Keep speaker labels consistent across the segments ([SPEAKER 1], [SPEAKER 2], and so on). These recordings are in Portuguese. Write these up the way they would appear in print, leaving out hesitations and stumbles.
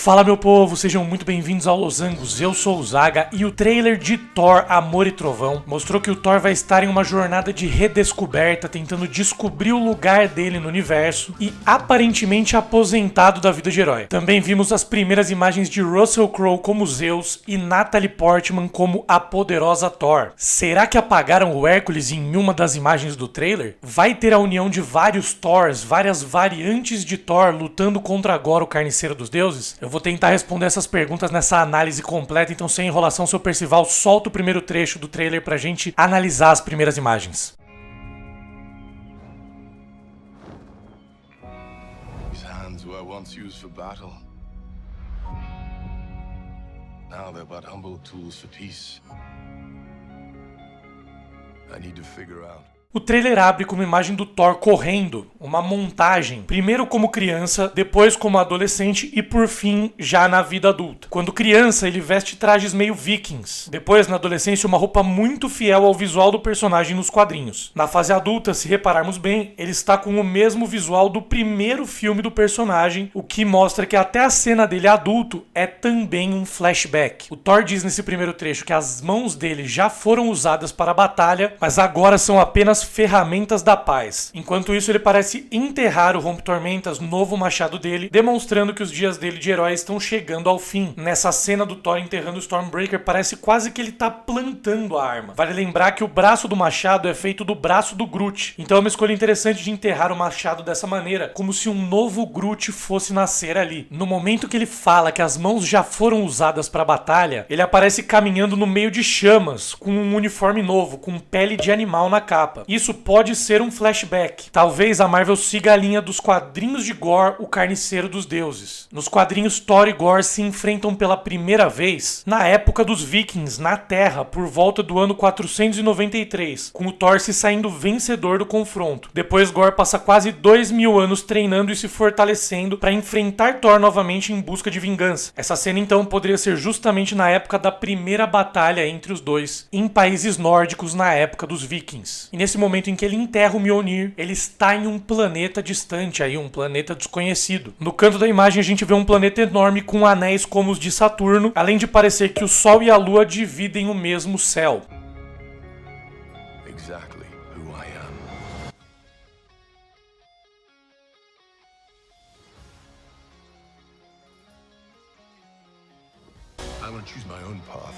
[SPEAKER 1] Fala meu povo, sejam muito bem-vindos ao Losangos, eu sou o Zaga e o trailer de Thor, Amor e Trovão mostrou que o Thor vai estar em uma jornada de redescoberta, tentando descobrir o lugar dele no universo e aparentemente aposentado da vida de herói. Também vimos as primeiras imagens de Russell Crowe como Zeus e Natalie Portman como a poderosa Thor. Será que apagaram o Hércules em uma das imagens do trailer? Vai ter a união de vários Thors, várias variantes de Thor lutando contra agora o carniceiro dos deuses? Eu vou tentar responder essas perguntas nessa análise completa, então sem enrolação, seu Percival, solta o primeiro trecho do trailer pra gente analisar as primeiras imagens.
[SPEAKER 2] These hands were once used for battle. Now they're but humble tools for peace. I need to figure out.
[SPEAKER 1] O trailer abre com uma imagem do Thor correndo, uma montagem, primeiro como criança, depois como adolescente e por fim já na vida adulta. Quando criança ele veste trajes meio vikings, depois na adolescência uma roupa muito fiel ao visual do personagem nos quadrinhos. Na fase adulta, se repararmos bem, ele está com o mesmo visual do primeiro filme do personagem, o que mostra que até a cena dele adulto é também um flashback. O Thor diz nesse primeiro trecho que as mãos dele já foram usadas para a batalha, mas agora são apenas ferramentas da paz. Enquanto isso, ele parece enterrar o Rompe-Tormentas, novo machado dele, demonstrando que os dias dele de herói estão chegando ao fim. Nessa cena do Thor enterrando o Stormbreaker, parece quase que ele tá plantando a arma. Vale lembrar que o braço do machado é feito do braço do Groot, então é uma escolha interessante de enterrar o machado dessa maneira, como se um novo Groot fosse nascer ali. No momento que ele fala que as mãos já foram usadas para a batalha, ele aparece caminhando no meio de chamas, com um uniforme novo, com pele de animal na capa. Isso pode ser um flashback. Talvez a Marvel siga a linha dos quadrinhos de Gorr, o carniceiro dos deuses. Nos quadrinhos, Thor e Gorr se enfrentam pela primeira vez na época dos Vikings, na Terra, por volta do ano 493, com o Thor se saindo vencedor do confronto. Depois, Gorr passa quase 2000 anos treinando e se fortalecendo para enfrentar Thor novamente em busca de vingança. Essa cena, então, poderia ser justamente na época da primeira batalha entre os dois, em países nórdicos na época dos Vikings. E nesse momento em que ele enterra o Mjolnir, ele está em um planeta distante, aí um planeta desconhecido. No canto da imagem a gente vê um planeta enorme com anéis como os de Saturno, além de parecer que o Sol e a Lua dividem o mesmo céu.
[SPEAKER 2] Exactly who I am. I want to choose my own path.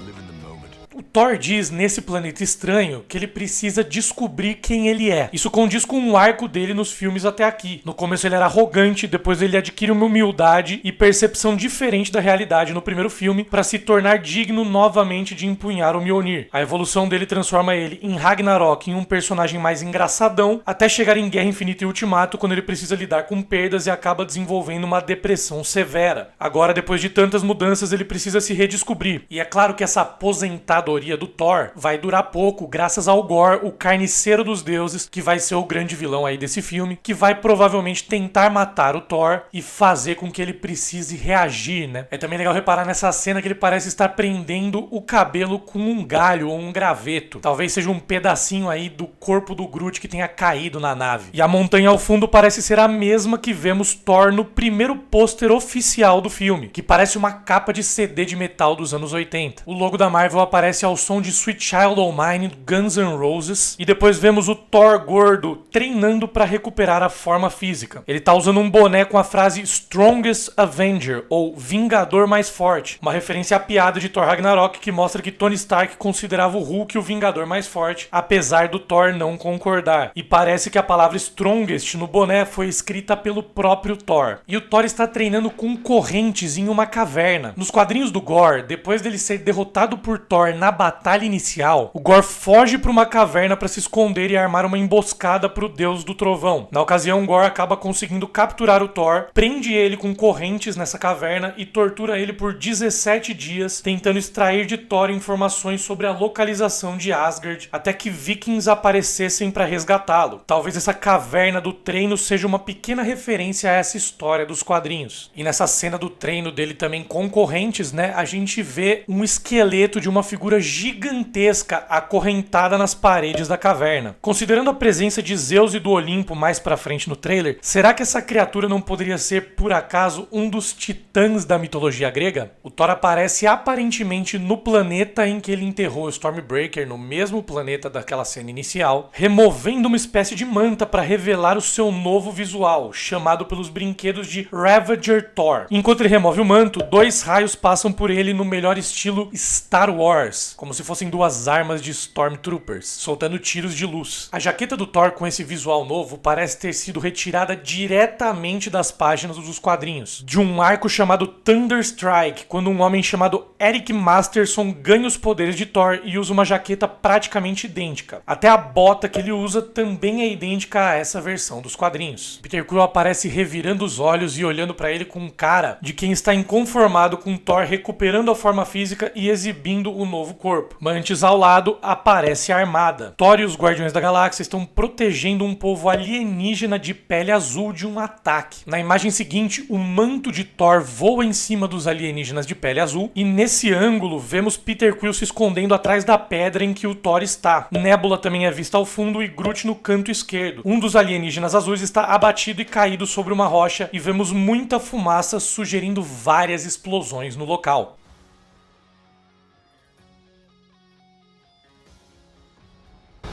[SPEAKER 2] Live in the moment.
[SPEAKER 1] O Thor diz nesse planeta estranho que ele precisa descobrir quem ele é. Isso condiz com um arco dele nos filmes até aqui. No começo ele era arrogante, depois ele adquire uma humildade e percepção diferente da realidade no primeiro filme para se tornar digno novamente de empunhar o Mjolnir. A evolução dele transforma ele em Ragnarok em um personagem mais engraçadão, até chegar em Guerra Infinita e Ultimato, quando ele precisa lidar com perdas e acaba desenvolvendo uma depressão severa. Agora, depois de tantas mudanças, ele precisa se redescobrir. E é claro que essa aposentadoria do Thor vai durar pouco, graças ao Gorr, o carniceiro dos deuses, que vai ser o grande vilão aí desse filme, que vai provavelmente tentar matar o Thor e fazer com que ele precise reagir, né? É também legal reparar nessa cena que ele parece estar prendendo o cabelo com um galho ou um graveto. Talvez seja um pedacinho aí do corpo do Groot que tenha caído na nave. E a montanha ao fundo parece ser a mesma que vemos Thor no primeiro pôster oficial do filme, que parece uma capa de CD de metal dos anos 80. O logo da Marvel aparece ao som de Sweet Child O' Mine do Guns N' Roses e depois vemos o Thor gordo treinando para recuperar a forma física. Ele tá usando um boné com a frase Strongest Avenger ou Vingador Mais Forte, uma referência à piada de Thor Ragnarok que mostra que Tony Stark considerava o Hulk o Vingador mais forte, apesar do Thor não concordar. E parece que a palavra Strongest no boné foi escrita pelo próprio Thor. E o Thor está treinando com correntes em uma caverna. Nos quadrinhos do Gorr, depois dele ser derrotado por Thor na batalha inicial, o Gorr foge para uma caverna para se esconder e armar uma emboscada para o deus do trovão. Na ocasião, Gorr acaba conseguindo capturar o Thor, prende ele com correntes nessa caverna e tortura ele por 17 dias, tentando extrair de Thor informações sobre a localização de Asgard, até que vikings aparecessem para resgatá-lo. Talvez essa caverna do treino seja uma pequena referência a essa história dos quadrinhos. E nessa cena do treino dele também com correntes, né, a gente vê um esqueleto esqueleto de uma figura gigantesca acorrentada nas paredes da caverna. Considerando a presença de Zeus e do Olimpo mais pra frente no trailer, será que essa criatura não poderia ser, por acaso, um dos titãs da mitologia grega? O Thor aparece aparentemente no planeta em que ele enterrou o Stormbreaker, no mesmo planeta daquela cena inicial, removendo uma espécie de manta para revelar o seu novo visual, chamado pelos brinquedos de Ravager Thor. Enquanto ele remove o manto, 2 raios passam por ele no melhor estilo Star Wars, como se fossem 2 armas de Stormtroopers, soltando tiros de luz. A jaqueta do Thor com esse visual novo parece ter sido retirada diretamente das páginas dos quadrinhos, de um arco chamado Thunderstrike, quando um homem chamado Eric Masterson ganha os poderes de Thor e usa uma jaqueta praticamente idêntica. Até a bota que ele usa também é idêntica a essa versão dos quadrinhos. Peter Quill aparece revirando os olhos e olhando pra ele com cara de quem está inconformado com Thor recuperando a forma física e exibindo o novo corpo. Mantis ao lado aparece armada. Thor e os Guardiões da Galáxia estão protegendo um povo alienígena de pele azul de um ataque. Na imagem seguinte, o manto de Thor voa em cima dos alienígenas de pele azul e nesse ângulo vemos Peter Quill se escondendo atrás da pedra em que o Thor está. Nebula também é vista ao fundo e Groot no canto esquerdo. Um dos alienígenas azuis está abatido e caído sobre uma rocha e vemos muita fumaça sugerindo várias explosões no local.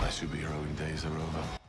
[SPEAKER 2] My superheroing days are over.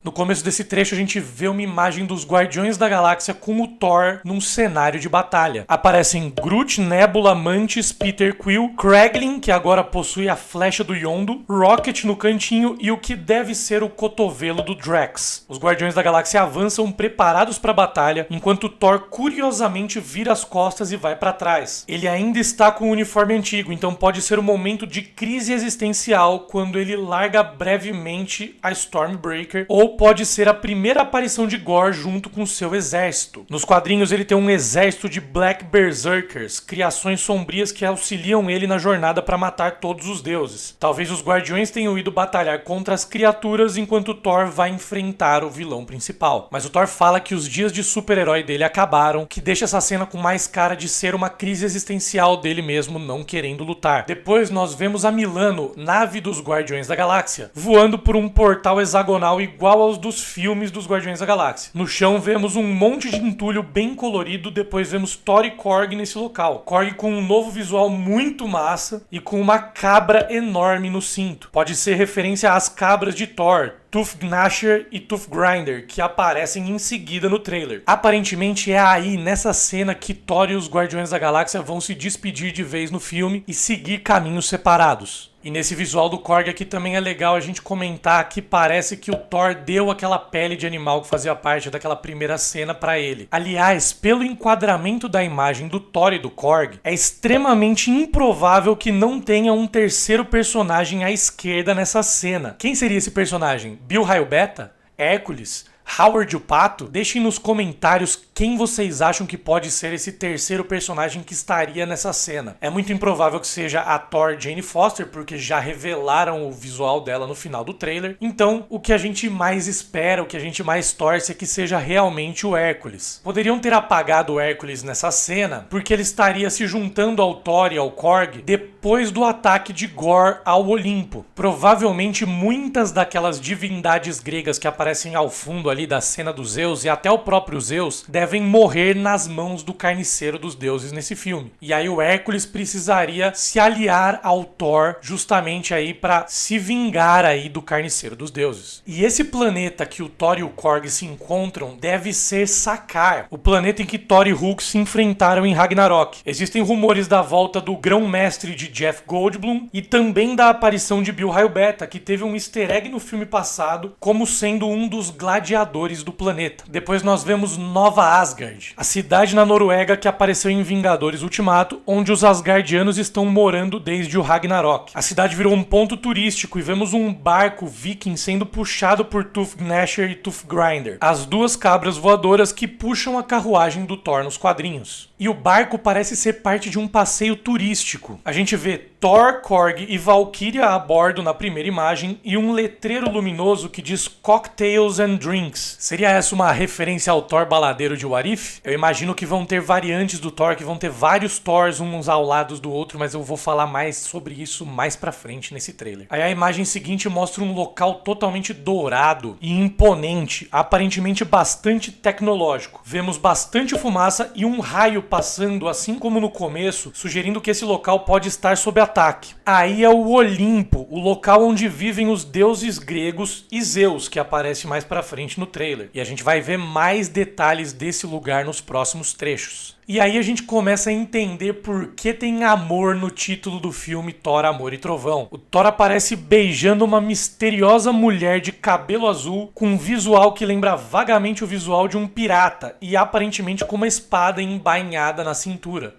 [SPEAKER 1] No começo desse trecho a gente vê uma imagem dos Guardiões da Galáxia com o Thor num cenário de batalha. Aparecem Groot, Nebula, Mantis, Peter Quill, Kraglin, que agora possui a flecha do Yondu, Rocket no cantinho e o que deve ser o cotovelo do Drax. Os Guardiões da Galáxia avançam preparados para a batalha, enquanto Thor curiosamente vira as costas e vai para trás. Ele ainda está com o uniforme antigo, então pode ser um momento de crise existencial quando ele larga brevemente a Stormbreaker, ou pode ser a primeira aparição de Gorr junto com seu exército. Nos quadrinhos ele tem um exército de Black Berserkers, criações sombrias que auxiliam ele na jornada para matar todos os deuses. Talvez os Guardiões tenham ido batalhar contra as criaturas enquanto Thor vai enfrentar o vilão principal. Mas o Thor fala que os dias de super-herói dele acabaram, que deixa essa cena com mais cara de ser uma crise existencial dele mesmo não querendo lutar. Depois nós vemos a Milano, nave dos Guardiões da Galáxia, voando por um portal hexagonal igual aos dos filmes dos Guardiões da Galáxia. No chão vemos um monte de entulho bem colorido, depois vemos Thor e Korg nesse local. Korg com um novo visual muito massa e com uma cabra enorme no cinto. Pode ser referência às cabras de Thor, Tooth Gnasher e Tooth Grinder, que aparecem em seguida no trailer. Aparentemente é aí, nessa cena, que Thor e os Guardiões da Galáxia vão se despedir de vez no filme e seguir caminhos separados. E nesse visual do Korg aqui também é legal a gente comentar que parece que o Thor deu aquela pele de animal que fazia parte daquela primeira cena pra ele. Aliás, pelo enquadramento da imagem do Thor e do Korg, é extremamente improvável que não tenha um terceiro personagem à esquerda nessa cena. Quem seria esse personagem? Bill Raio Beta? Hércules? Howard o Pato? Deixem nos comentários quem vocês acham que pode ser esse terceiro personagem que estaria nessa cena. É muito improvável que seja a Thor Jane Foster, porque já revelaram o visual dela no final do trailer. Então, o que a gente mais espera, o que a gente mais torce é que seja realmente o Hércules. Poderiam ter apagado o Hércules nessa cena, porque ele estaria se juntando ao Thor e ao Korg depois do ataque de Gorr ao Olimpo. Provavelmente muitas daquelas divindades gregas que aparecem ao fundo ali da cena dos Zeus e até o próprio Zeus devem morrer nas mãos do carniceiro dos deuses nesse filme. E aí o Hércules precisaria se aliar ao Thor justamente aí para se vingar aí do carniceiro dos deuses. E esse planeta que o Thor e o Korg se encontram deve ser Sakaar, o planeta em que Thor e Hulk se enfrentaram em Ragnarok. Existem rumores da volta do grão-mestre de Jeff Goldblum e também da aparição de Bill Raio Beta, que teve um easter egg no filme passado como sendo um dos gladiadores do planeta. Depois nós vemos Nova Asgard, a cidade na Noruega que apareceu em Vingadores Ultimato, onde os Asgardianos estão morando desde o Ragnarok. A cidade virou um ponto turístico e vemos um barco viking sendo puxado por Tooth Gnasher e Tooth Grinder, as duas cabras voadoras que puxam a carruagem do Thor nos quadrinhos. E o barco parece ser parte de um passeio turístico. A gente vê Thor, Korg e Valkyria a bordo na primeira imagem e um letreiro luminoso que diz Cocktails and Drinks. Seria essa uma referência ao Thor baladeiro de What If? Eu imagino que vão ter variantes do Thor, que vão ter vários Thors uns ao lado do outro, mas eu vou falar mais sobre isso mais pra frente nesse trailer. Aí a imagem seguinte mostra um local totalmente dourado e imponente, aparentemente bastante tecnológico. Vemos bastante fumaça e um raio passando, assim como no começo, sugerindo que esse local pode estar sob ataque. Aí é o Olimpo, o local onde vivem os deuses gregos e Zeus, que aparece mais pra frente no trailer. E a gente vai ver mais detalhes desse lugar nos próximos trechos. E aí a gente começa a entender por que tem amor no título do filme Thor, Amor e Trovão. O Thor aparece beijando uma misteriosa mulher de cabelo azul com um visual que lembra vagamente o visual de um pirata e aparentemente com uma espada embainhada na cintura.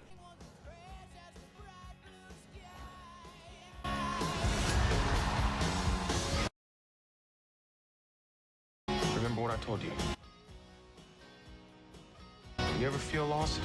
[SPEAKER 2] Remember what I told you? You ever feel lost?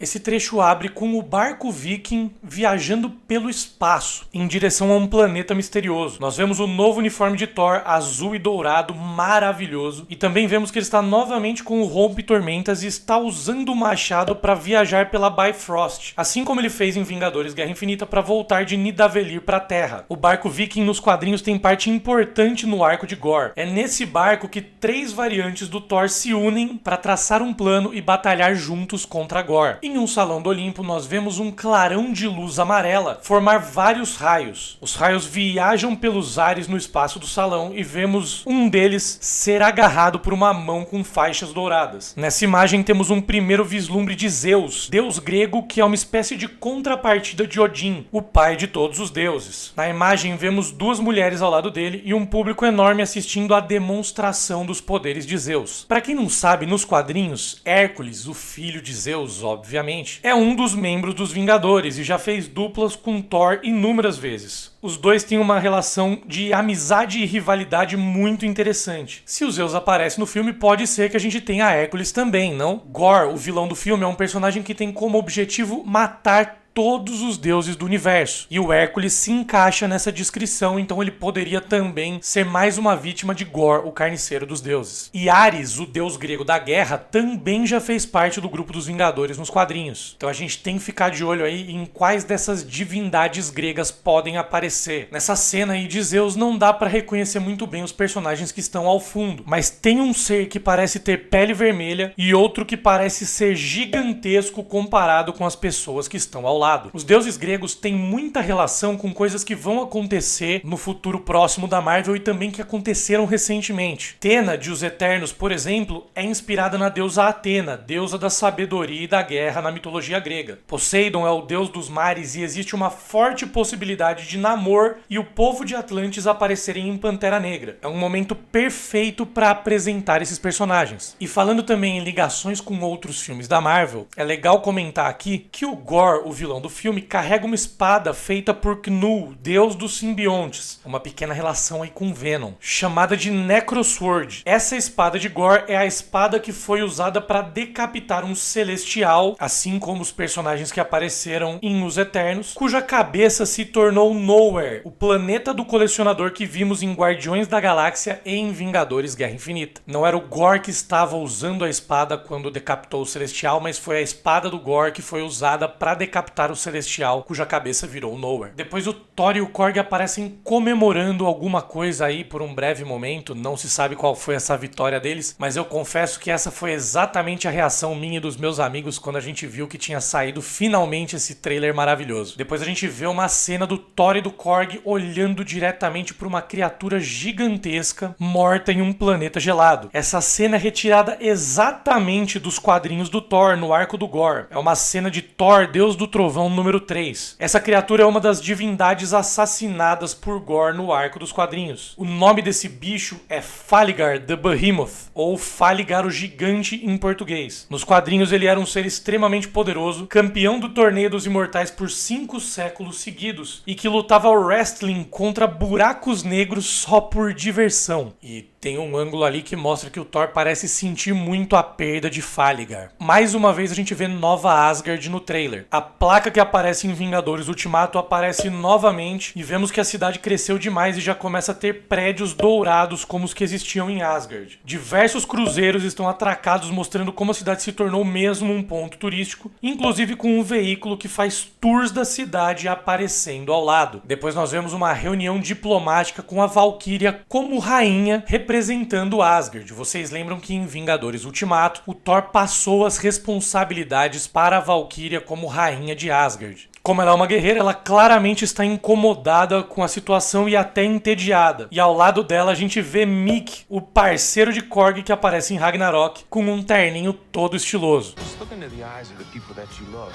[SPEAKER 1] Esse trecho abre com o barco viking viajando pelo espaço, em direção a um planeta misterioso. Nós vemos o novo uniforme de Thor, azul e dourado, maravilhoso. E também vemos que ele está novamente com o rompe-tormentas e está usando o machado para viajar pela Bifrost, assim como ele fez em Vingadores Guerra Infinita para voltar de Nidavellir para a Terra. O barco viking nos quadrinhos tem parte importante no arco de Gorr. É nesse barco que 3 variantes do Thor se unem para traçar um plano e batalhar juntos contra Gorr. Em um salão do Olimpo, nós vemos um clarão de luz amarela formar vários raios. Os raios viajam pelos ares no espaço do salão e vemos um deles ser agarrado por uma mão com faixas douradas. Nessa imagem temos um primeiro vislumbre de Zeus, deus grego que é uma espécie de contrapartida de Odin, o pai de todos os deuses. Na imagem vemos 2 mulheres ao lado dele e um público enorme assistindo à demonstração dos poderes de Zeus. Para quem não sabe, nos quadrinhos, Hércules, o filho de Zeus, obviamente, é um dos membros dos Vingadores e já fez duplas com Thor inúmeras vezes. Os dois têm uma relação de amizade e rivalidade muito interessante. Se o Zeus aparece no filme, pode ser que a gente tenha Hércules também, não? Gorr, o vilão do filme, é um personagem que tem como objetivo matar todos os deuses do universo. E o Hércules se encaixa nessa descrição, então ele poderia também ser mais uma vítima de Gorr, o carniceiro dos deuses. E Ares, o deus grego da guerra, também já fez parte do grupo dos Vingadores nos quadrinhos. Então a gente tem que ficar de olho aí em quais dessas divindades gregas podem aparecer. Nessa cena aí de Zeus não dá pra reconhecer muito bem os personagens que estão ao fundo, mas tem um ser que parece ter pele vermelha e outro que parece ser gigantesco comparado com as pessoas que estão ao lado. Os deuses gregos têm muita relação com coisas que vão acontecer no futuro próximo da Marvel e também que aconteceram recentemente. Athena, de Os Eternos, por exemplo, é inspirada na deusa Atena, deusa da sabedoria e da guerra na mitologia grega. Poseidon é o deus dos mares e existe uma forte possibilidade de Namor e o povo de Atlantis aparecerem em Pantera Negra. É um momento perfeito para apresentar esses personagens. E falando também em ligações com outros filmes da Marvel, é legal comentar aqui que o Gorr, o vilão do filme, carrega uma espada feita por Knull, deus dos simbiontes, uma pequena relação aí com Venom, chamada de Necrosword. Essa espada de Gorr é a espada que foi usada para decapitar um celestial, assim como os personagens que apareceram em Os Eternos, cuja cabeça se tornou Nowhere, o planeta do colecionador que vimos em Guardiões da Galáxia e em Vingadores Guerra Infinita. Não era o Gorr que estava usando a espada quando decapitou o celestial, mas foi a espada do Gorr que foi usada para decapitar o celestial, cuja cabeça virou Nowhere. Depois o Thor e o Korg aparecem comemorando alguma coisa aí por um breve momento, não se sabe qual foi essa vitória deles, mas eu confesso que essa foi exatamente a reação minha e dos meus amigos quando a gente viu que tinha saído finalmente esse trailer maravilhoso. Depois a gente vê uma cena do Thor e do Korg olhando diretamente para uma criatura gigantesca morta em um planeta gelado. Essa cena é retirada exatamente dos quadrinhos do Thor no arco do Gorr. É uma cena de Thor, Deus do Trovão número 3. Essa criatura é uma das divindades assassinadas por Gorr no arco dos quadrinhos. O nome desse bicho é Faligar the Behemoth, ou Faligar o Gigante em português. Nos quadrinhos ele era um ser extremamente poderoso, campeão do Torneio dos Imortais por 5 séculos seguidos, e que lutava wrestling contra buracos negros só por diversão. E Tem um ângulo ali que mostra que o Thor parece sentir muito a perda de Faligar. Mais uma vez a gente vê Nova Asgard no trailer. A placa que aparece em Vingadores Ultimato aparece novamente e vemos que a cidade cresceu demais e já começa a ter prédios dourados como os que existiam em Asgard. Diversos cruzeiros estão atracados mostrando como a cidade se tornou mesmo um ponto turístico, inclusive com um veículo que faz tours da cidade aparecendo ao lado. Depois nós vemos uma reunião diplomática com a Valkyria como rainha representando Asgard. Vocês lembram que em Vingadores Ultimato, o Thor passou as responsabilidades para a Valkyria como rainha de Asgard. Como ela é uma guerreira, ela claramente está incomodada com a situação e até entediada. E ao lado dela a gente vê Mick, o parceiro de Korg que aparece em Ragnarok, com um terninho todo estiloso.
[SPEAKER 2] Just look into the eyes of the people that you love.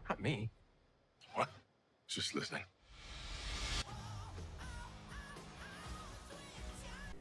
[SPEAKER 2] Not me. What? Just listening.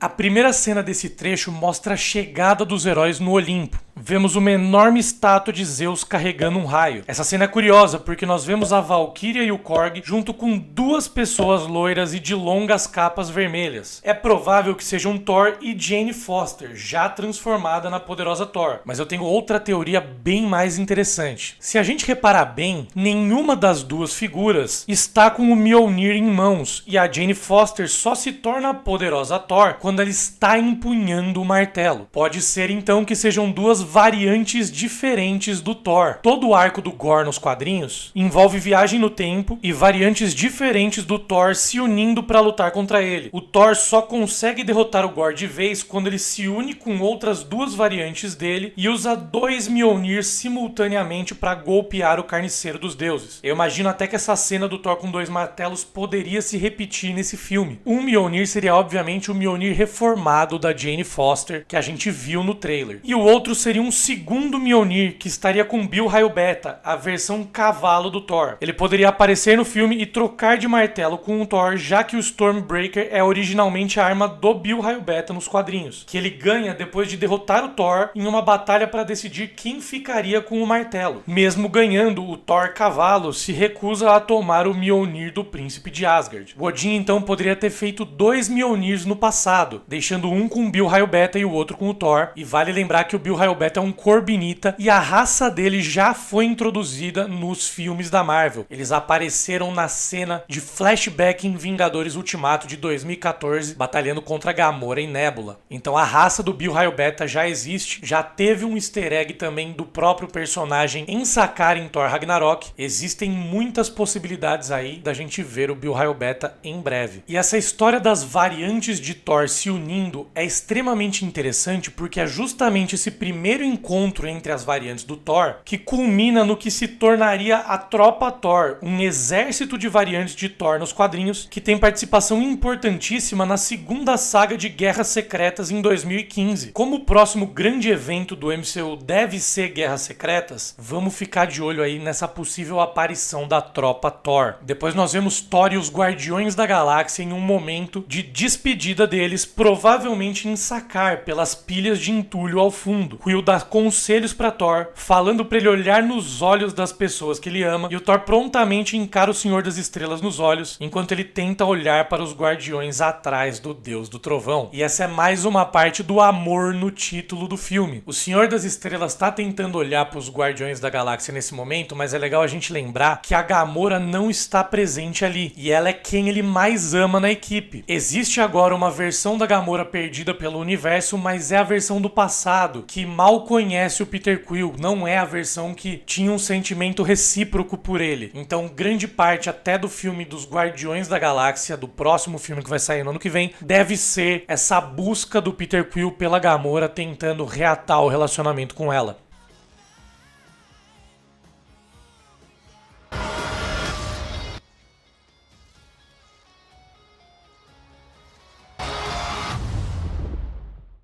[SPEAKER 1] A primeira cena desse trecho mostra a chegada dos heróis no Olimpo. Vemos uma enorme estátua de Zeus carregando um raio. Essa cena é curiosa porque nós vemos a Valkyria e o Korg junto com duas pessoas loiras e de longas capas vermelhas. É provável que sejam Thor e Jane Foster, já transformada na poderosa Thor. Mas eu tenho outra teoria bem mais interessante. Se a gente reparar bem, nenhuma das duas figuras está com o Mjolnir em mãos e a Jane Foster só se torna a poderosa Thor quando ela está empunhando o martelo. Pode ser então que sejam duas variantes diferentes do Thor. Todo o arco do Gorr nos quadrinhos envolve viagem no tempo e variantes diferentes do Thor se unindo para lutar contra ele. O Thor só consegue derrotar o Gorr de vez quando ele se une com outras duas variantes dele e usa 2 Mjolnir simultaneamente para golpear o carniceiro dos deuses. Eu imagino até que essa cena do Thor com 2 martelos poderia se repetir nesse filme. Um Mjolnir seria obviamente o Mjolnir reformado da Jane Foster que a gente viu no trailer. E o outro seria um segundo Mjolnir que estaria com Bill Raio Beta, a versão cavalo do Thor. Ele poderia aparecer no filme e trocar de martelo com o Thor, já que o Stormbreaker é originalmente a arma do Bill Raio Beta nos quadrinhos, que ele ganha depois de derrotar o Thor em uma batalha para decidir quem ficaria com o martelo. Mesmo ganhando, o Thor cavalo se recusa a tomar o Mjolnir do príncipe de Asgard. Odin então poderia ter feito 2 Mjolnirs no passado, deixando um com o Bill Raio Beta e o outro com o Thor. E vale lembrar que o Bill Raio Beta é um Corbinita e a raça dele já foi introduzida nos filmes da Marvel. Eles apareceram na cena de flashback em Vingadores Ultimato de 2014, batalhando contra Gamora e Nebula. Então a raça do Bill Raio Beta já existe, já teve um easter egg também do próprio personagem em Sakaar em Thor Ragnarok. Existem muitas possibilidades aí da gente ver o Bill Raio Beta em breve. E essa história das variantes de Thor se unindo é extremamente interessante porque é justamente esse primeiro encontro entre as variantes do Thor que culmina no que se tornaria a Tropa Thor, um exército de variantes de Thor nos quadrinhos que tem participação importantíssima na segunda saga de Guerras Secretas em 2015. Como o próximo grande evento do MCU deve ser Guerras Secretas, vamos ficar de olho aí nessa possível aparição da Tropa Thor. Depois nós vemos Thor e os Guardiões da Galáxia em um momento de despedida deles, provavelmente em Sakaar, pelas pilhas de entulho ao fundo. Quill dá conselhos pra Thor, falando pra ele olhar nos olhos das pessoas que ele ama, e o Thor prontamente encara o Senhor das Estrelas nos olhos, enquanto ele tenta olhar para os Guardiões atrás do Deus do Trovão. E essa é mais uma parte do amor no título do filme. O Senhor das Estrelas tá tentando olhar para os Guardiões da Galáxia nesse momento, mas é legal a gente lembrar que a Gamora não está presente ali, e ela é quem ele mais ama na equipe. Existe agora uma versão da Gamora perdida pelo universo, mas é a versão do passado, que mal conhece o Peter Quill, não é a versão que tinha um sentimento recíproco por ele. Então, grande parte até do filme dos Guardiões da Galáxia, do próximo filme que vai sair no ano que vem, deve ser essa busca do Peter Quill pela Gamora tentando reatar o relacionamento com ela.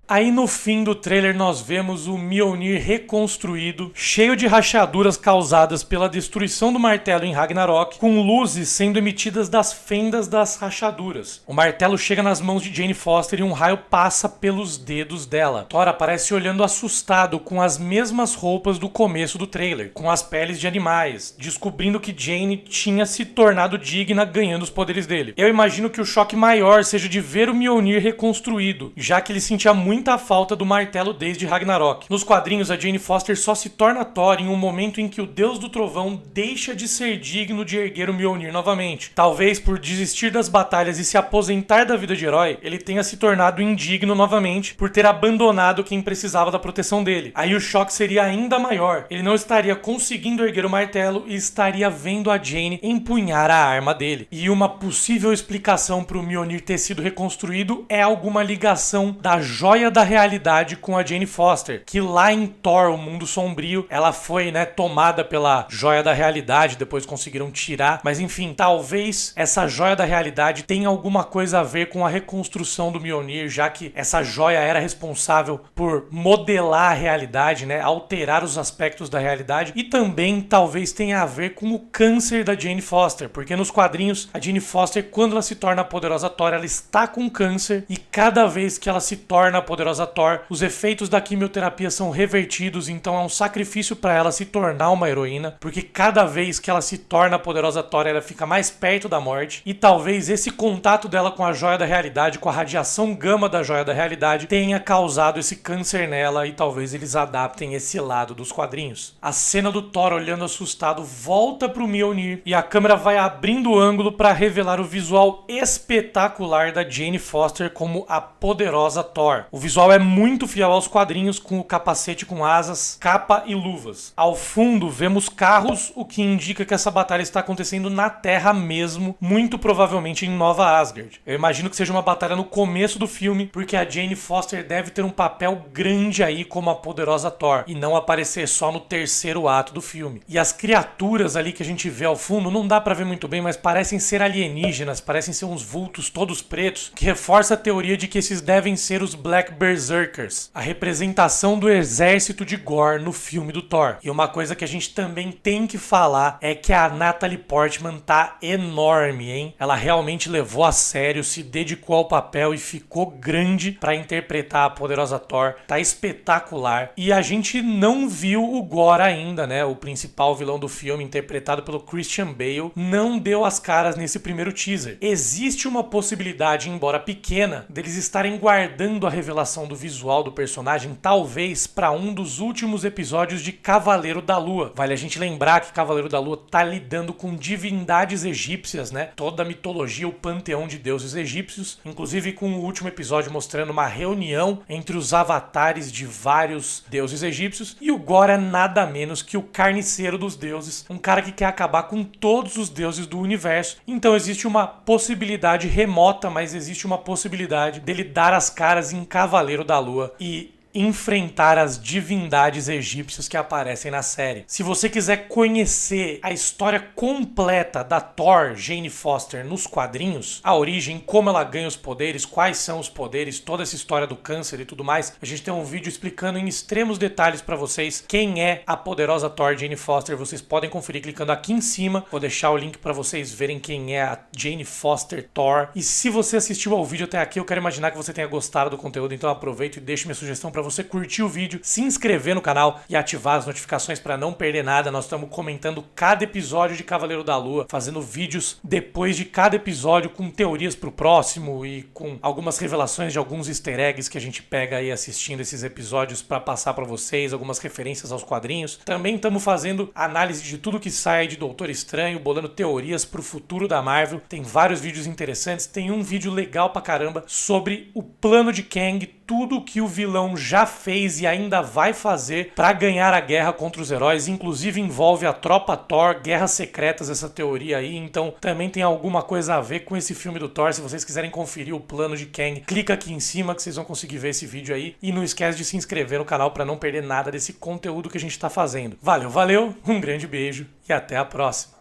[SPEAKER 1] Aí no fim do trailer nós vemos o Mjolnir reconstruído, cheio de rachaduras causadas pela destruição do martelo em Ragnarok, com luzes sendo emitidas das fendas das rachaduras. O martelo chega nas mãos de Jane Foster e um raio passa pelos dedos dela. Thor aparece olhando assustado, com as mesmas roupas do começo do trailer, com as peles de animais, descobrindo que Jane tinha se tornado digna ganhando os poderes dele. Eu imagino que o choque maior seja de ver o Mjolnir reconstruído, já que ele sentia muita falta do martelo desde Ragnarok. Nos quadrinhos, a Jane Foster só se torna Thor em um momento em que o Deus do Trovão deixa de ser digno de erguer o Mjolnir novamente. Talvez por desistir das batalhas e se aposentar da vida de herói, ele tenha se tornado indigno novamente por ter abandonado quem precisava da proteção dele. Aí o choque seria ainda maior. Ele não estaria conseguindo erguer o martelo e estaria vendo a Jane empunhar a arma dele. E uma possível explicação para o Mjolnir ter sido reconstruído é alguma ligação da joia da realidade com a Jane Foster, que lá em Thor, o Mundo Sombrio, ela foi, tomada pela joia da realidade, depois conseguiram tirar, mas enfim, talvez essa joia da realidade tenha alguma coisa a ver com a reconstrução do Mjolnir, já que essa joia era responsável por modelar a realidade, alterar os aspectos da realidade, e também talvez tenha a ver com o câncer da Jane Foster, porque nos quadrinhos, a Jane Foster, quando ela se torna a poderosa Thor, ela está com câncer, e cada vez que ela se torna a poderosa Thor, os efeitos da quimioterapia são revertidos, então é um sacrifício para ela se tornar uma heroína, porque cada vez que ela se torna a poderosa Thor, ela fica mais perto da morte, e talvez esse contato dela com a joia da realidade, com a radiação gama da joia da realidade, tenha causado esse câncer nela, e talvez eles adaptem esse lado dos quadrinhos. A cena do Thor olhando assustado volta pro Mjolnir, e a câmera vai abrindo o ângulo para revelar o visual espetacular da Jane Foster como a poderosa Thor. O visual é muito fiel aos quadrinhos, com o capacete com asas, capa e luvas. Ao fundo vemos carros, o que indica que essa batalha está acontecendo na Terra mesmo, muito provavelmente em Nova Asgard. Eu imagino que seja uma batalha no começo do filme, porque a Jane Foster deve ter um papel grande aí como a poderosa Thor, e não aparecer só no terceiro ato do filme. E as criaturas ali que a gente vê ao fundo, não dá pra ver muito bem, mas parecem ser alienígenas, parecem ser uns vultos todos pretos, que reforça a teoria de que esses devem ser os Black Berserkers, a representação do exército de Gorr no filme do Thor. E uma coisa que a gente também tem que falar é que a Natalie Portman tá enorme, hein? Ela realmente levou a sério, se dedicou ao papel e ficou grande pra interpretar a poderosa Thor. Tá espetacular. E a gente não viu o Gorr ainda, o principal vilão do filme, interpretado pelo Christian Bale, não deu as caras nesse primeiro teaser. Existe uma possibilidade, embora pequena, deles estarem guardando a revelação do visual do personagem, talvez para um dos últimos episódios de Cavaleiro da Lua. Vale a gente lembrar que Cavaleiro da Lua tá lidando com divindades egípcias, toda a mitologia, o panteão de deuses egípcios, inclusive com o último episódio mostrando uma reunião entre os avatares de vários deuses egípcios, e o Gorr é nada menos que o carniceiro dos deuses, um cara que quer acabar com todos os deuses do universo. Então existe uma possibilidade remota, mas existe uma possibilidade dele dar as caras em Cavaleiro da Lua e enfrentar as divindades egípcias que aparecem na série. Se você quiser conhecer a história completa da Thor, Jane Foster, nos quadrinhos, a origem, como ela ganha os poderes, quais são os poderes, toda essa história do câncer e tudo mais, a gente tem um vídeo explicando em extremos detalhes pra vocês quem é a poderosa Thor, Jane Foster. Vocês podem conferir clicando aqui em cima. Vou deixar o link pra vocês verem quem é a Jane Foster Thor. E se você assistiu ao vídeo até aqui, eu quero imaginar que você tenha gostado do conteúdo, então aproveito e deixo minha sugestão pra você curtir o vídeo, se inscrever no canal e ativar as notificações para não perder nada. Nós estamos comentando cada episódio de Cavaleiro da Lua, fazendo vídeos depois de cada episódio com teorias pro próximo e com algumas revelações de alguns easter eggs que a gente pega aí assistindo esses episódios para passar para vocês, algumas referências aos quadrinhos. Também estamos fazendo análise de tudo que sai de Doutor Estranho, bolando teorias pro futuro da Marvel. Tem vários vídeos interessantes, tem um vídeo legal pra caramba sobre o plano de Kang, tudo que o vilão já fez e ainda vai fazer para ganhar a guerra contra os heróis, inclusive envolve a tropa Thor, Guerras Secretas, essa teoria aí, então também tem alguma coisa a ver com esse filme do Thor. Se vocês quiserem conferir o plano de Kang, clica aqui em cima que vocês vão conseguir ver esse vídeo aí, e não esquece de se inscrever no canal para não perder nada desse conteúdo que a gente tá fazendo. Valeu, um grande beijo e até a próxima!